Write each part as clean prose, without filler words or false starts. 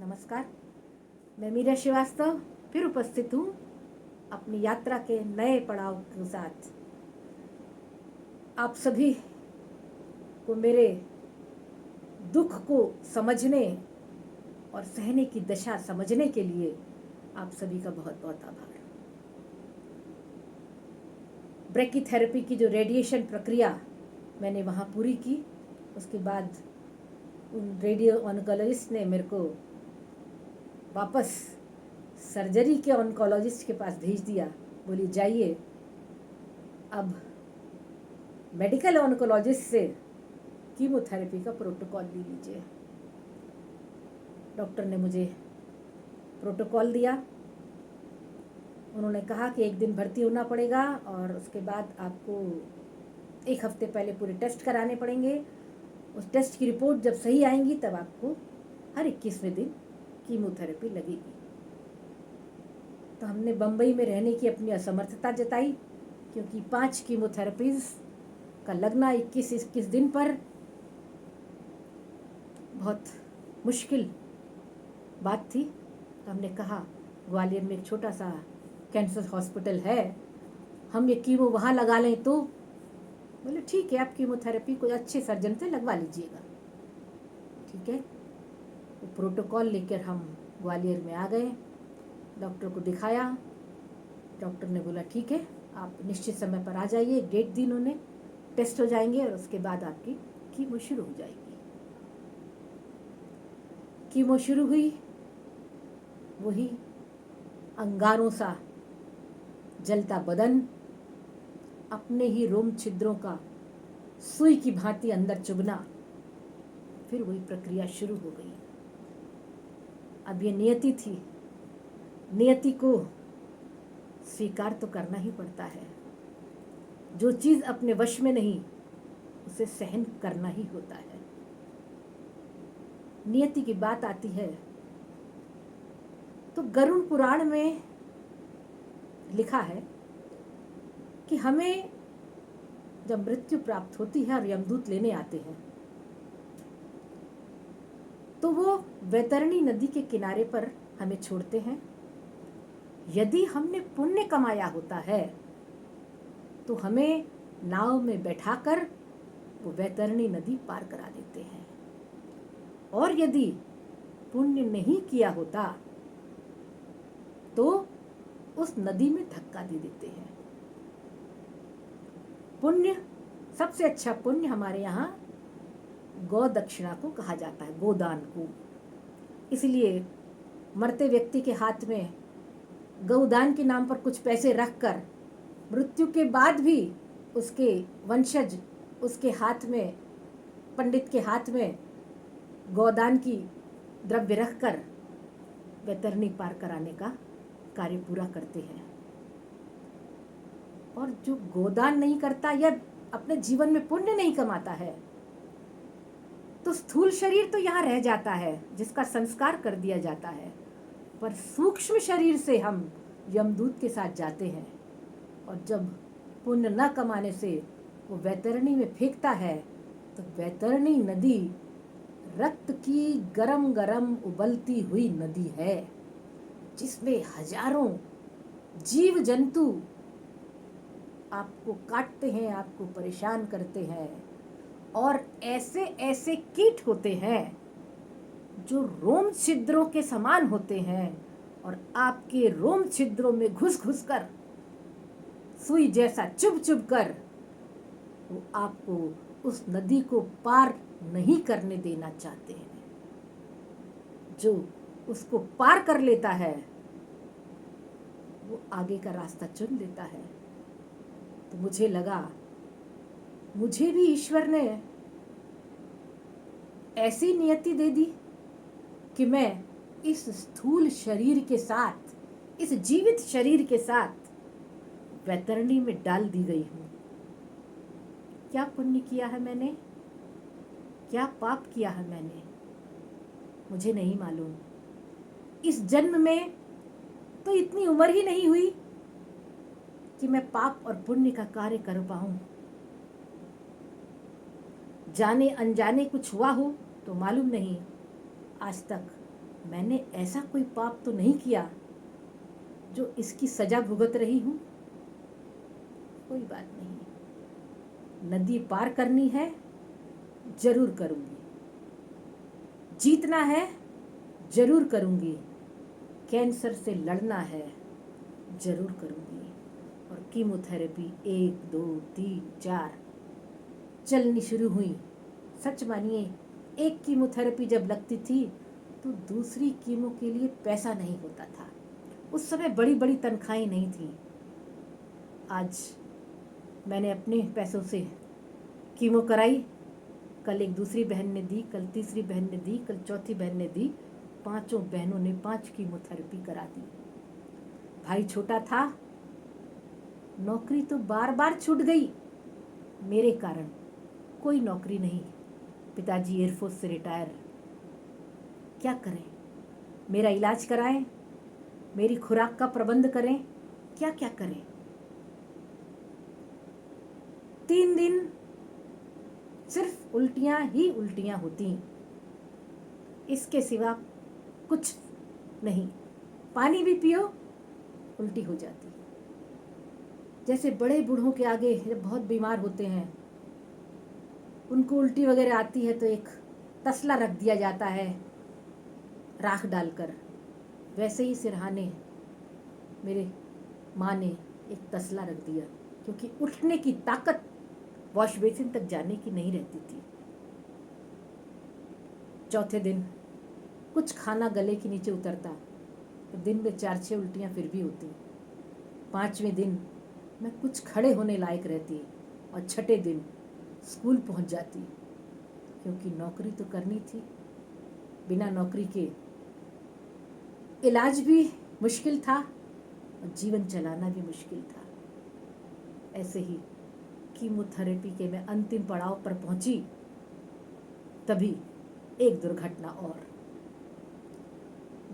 नमस्कार, मैं मीरा श्रीवास्तव फिर उपस्थित हूँ अपनी यात्रा के नए पड़ाव के साथ। आप सभी को मेरे दुख को समझने और सहने की दशा समझने के लिए आप सभी का बहुत बहुत आभार। ब्रैकीथेरेपी की जो रेडिएशन प्रक्रिया मैंने वहाँ पूरी की, उसके बाद उन रेडियो ऑन्कोलॉजिस्ट ने मेरे को वापस सर्जरी के ऑन्कोलॉजिस्ट के पास भेज दिया। बोली जाइए अब मेडिकल ऑन्कोलॉजिस्ट से कीमोथेरेपी का प्रोटोकॉल ले लीजिए। डॉक्टर ने मुझे प्रोटोकॉल दिया। उन्होंने कहा कि 1 दिन भर्ती होना पड़ेगा और उसके बाद आपको 1 हफ्ते पहले पूरे टेस्ट कराने पड़ेंगे। उस टेस्ट की रिपोर्ट जब सही आएंगी तब आपको हर 21वें दिन कीमोथेरेपी लगेगी। तो हमने बम्बई में रहने की अपनी असमर्थता जताई, क्योंकि 5 कीमोथेरेपीज का लगना 21 दिन पर बहुत मुश्किल बात थी। तो हमने कहा ग्वालियर में एक छोटा सा कैंसर हॉस्पिटल है, हम ये कीमो वहाँ लगा लें। तो बोले ठीक है, आप कीमोथेरेपी कोई अच्छे सर्जन से लगवा लीजिएगा। ठीक है, तो प्रोटोकॉल लेकर हम ग्वालियर में आ गए, डॉक्टर को दिखाया। डॉक्टर ने बोला ठीक है, आप निश्चित समय पर आ जाइए, डेट दी उन्होंने, टेस्ट हो जाएंगे और उसके बाद आपकी कीमो शुरू हो जाएगी। कीमो शुरू हुई, वही अंगारों सा जलता बदन, अपने ही रोम छिद्रों का सुई की भांति अंदर चुभना, फिर वही प्रक्रिया शुरू हो गई। अब ये नियति थी, नियति को स्वीकार तो करना ही पड़ता है। जो चीज़ अपने वश में नहीं, उसे सहन करना ही होता है। नियति की बात आती है तो गरुड़ पुराण में लिखा है कि हमें जब मृत्यु प्राप्त होती है और यमदूत लेने आते हैं, तो वो वैतरणी नदी के किनारे पर हमें छोड़ते हैं। यदि हमने पुण्य कमाया होता है तो हमें नाव में बैठाकर वो वैतरणी नदी पार करा देते हैं, और यदि पुण्य नहीं किया होता तो उस नदी में धक्का दे देते हैं। पुण्य, सबसे अच्छा पुण्य हमारे यहाँ गौ दक्षिणा को कहा जाता है, गोदान को। इसलिए मरते व्यक्ति के हाथ में गौदान के नाम पर कुछ पैसे रखकर मृत्यु के बाद भी उसके वंशज उसके हाथ में, पंडित के हाथ में गौदान की द्रव्य रखकर वैतरणी पार कराने का कार्य पूरा करते हैं। और जो गोदान नहीं करता या अपने जीवन में पुण्य नहीं कमाता है, तो स्थूल शरीर तो यहाँ रह जाता है, जिसका संस्कार कर दिया जाता है, पर सूक्ष्म शरीर से हम यमदूत के साथ जाते हैं। और जब पुण्य न कमाने से वो वैतरणी में फेंकता है, तो वैतरणी नदी रक्त की गरम गरम उबलती हुई नदी है, जिसमें हजारों जीव जंतु आपको काटते हैं, आपको परेशान करते हैं, और ऐसे ऐसे कीट होते हैं जो रोम छिद्रों के समान होते हैं, और आपके रोम छिद्रों में घुस घुस कर, सुई जैसा चुभ चुभ कर वो आपको उस नदी को पार नहीं करने देना चाहते हैं। जो उसको पार कर लेता है वो आगे का रास्ता चुन लेता है। तो मुझे लगा मुझे भी ईश्वर ने ऐसी नियति दे दी कि मैं इस स्थूल शरीर के साथ, इस जीवित शरीर के साथ वैतरणी में डाल दी गई हूँ। क्या पुण्य किया है मैंने, क्या पाप किया है मैंने, मुझे नहीं मालूम। इस जन्म में तो इतनी उम्र ही नहीं हुई कि मैं पाप और पुण्य का कार्य कर पाऊं। जाने अनजाने कुछ हुआ हो तो मालूम नहीं, आज तक मैंने ऐसा कोई पाप तो नहीं किया जो इसकी सजा भुगत रही हूँ। कोई बात नहीं, नदी पार करनी है, जरूर करूँगी। जीतना है, जरूर करूँगी। कैंसर से लड़ना है, जरूर करूँगी। और कीमोथेरेपी 1 2 3 4 चलनी शुरू हुई। सच मानिए, एक कीमोथेरेपी जब लगती थी तो दूसरी कीमो के लिए पैसा नहीं होता था। उस समय बड़ी बड़ी तनख्वाहें नहीं थी। आज मैंने अपने पैसों से कीमो कराई, कल एक दूसरी बहन ने दी, कल तीसरी बहन ने दी, कल चौथी बहन ने दी। 5 बहनों ने 5 कीमोथेरेपी करा दी। भाई छोटा था, नौकरी तो बार बार छूट गई मेरे कारण। कोई नौकरी नहीं, पिताजी एयरफोर्स से रिटायर। क्या करें? मेरा इलाज कराएं, मेरी खुराक का प्रबंध करें, क्या क्या करें? 3 दिन सिर्फ उल्टियां ही उल्टियां होती, इसके सिवा कुछ नहीं। पानी भी पियो, उल्टी हो जाती। जैसे बड़े बूढ़ों के आगे जब बहुत बीमार होते हैं, उनको उल्टी वगैरह आती है तो एक तसला रख दिया जाता है राख डालकर। वैसे ही सिरहाने मेरे माँ ने एक तसला रख दिया, क्योंकि उठने की ताकत वॉश बेसिन तक जाने की नहीं रहती थी। चौथे दिन कुछ खाना गले के नीचे उतरता तो दिन में 4-6 उल्टियाँ फिर भी होती। 5वें दिन मैं कुछ खड़े होने लायक रहती और 6ठे दिन स्कूल पहुंच जाती, क्योंकि नौकरी तो करनी थी। बिना नौकरी के इलाज भी मुश्किल था और जीवन चलाना भी मुश्किल था। ऐसे ही कीमोथेरेपी के मैं अंतिम पड़ाव पर पहुंची, तभी एक दुर्घटना और।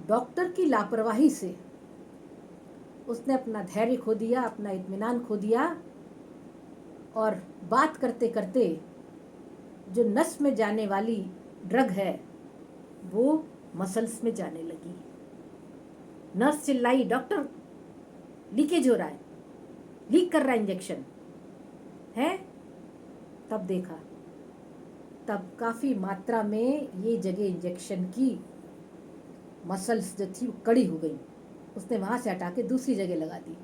डॉक्टर की लापरवाही से उसने अपना धैर्य खो दिया, अपना इत्मीनान खो दिया, और बात करते करते जो नस में जाने वाली ड्रग है वो मसल्स में जाने लगी। नर्स चिल्लाई, डॉक्टर लीकेज हो रहा है, लीक कर रहा है इंजेक्शन है। तब देखा, तब काफ़ी मात्रा में ये जगह इंजेक्शन की मसल्स जो थी वो कड़ी हो गई। उसने वहाँ से हटा के दूसरी जगह लगा दी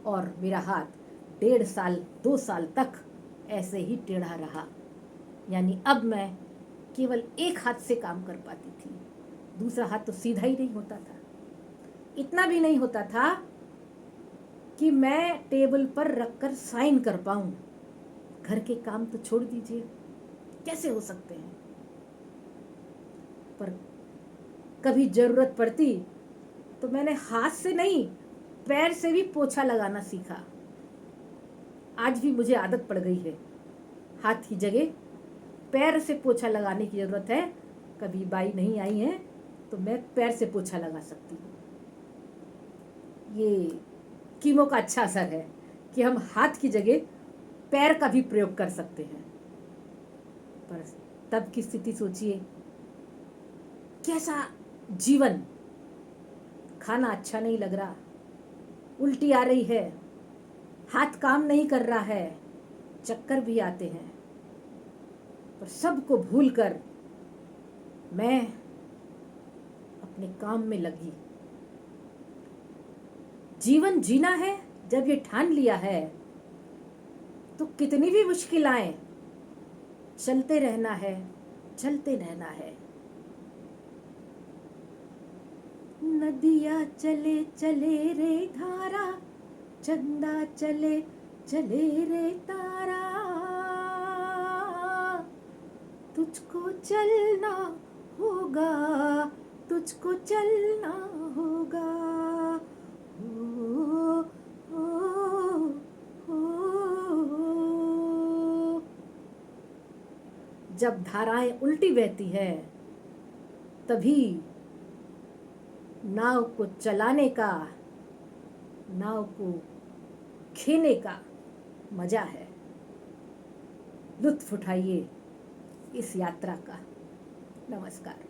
और मेरा हाथ 1.5 साल 2 साल तक ऐसे ही टेढ़ा रहा। यानी अब मैं केवल एक हाथ से काम कर पाती थी, दूसरा हाथ तो सीधा ही नहीं होता था। इतना भी नहीं होता था कि मैं टेबल पर रखकर साइन कर पाऊँ। घर के काम तो छोड़ दीजिए, कैसे हो सकते हैं। पर कभी ज़रूरत पड़ती तो मैंने हाथ से नहीं, पैर से भी पोछा लगाना सीखा। आज भी मुझे आदत पड़ गई है, हाथ की जगह पैर से पोछा लगाने की ज़रूरत है। कभी बाई नहीं आई है तो मैं पैर से पोछा लगा सकती हूँ। ये कीमो का अच्छा असर है कि हम हाथ की जगह पैर का भी प्रयोग कर सकते हैं। पर तब की स्थिति सोचिए, कैसा जीवन। खाना अच्छा नहीं लग रहा, उल्टी आ रही है, हाथ काम नहीं कर रहा है, चक्कर भी आते हैं, पर सबको भूलकर मैं अपने काम में लगी। जीवन जीना है जब ये ठान लिया है तो कितनी भी मुश्किल आए, चलते रहना है, चलते रहना है। नदिया चले चले रे धारा, चंदा चले चले रे तारा, तुझको चलना होगा, तुझको चलना होगा। हो, हो, हो। जब धाराएं उल्टी बहती है तभी नाव को चलाने का, नाव को खेने का मजा है। लुत्फ उठाइए इस यात्रा का। नमस्कार।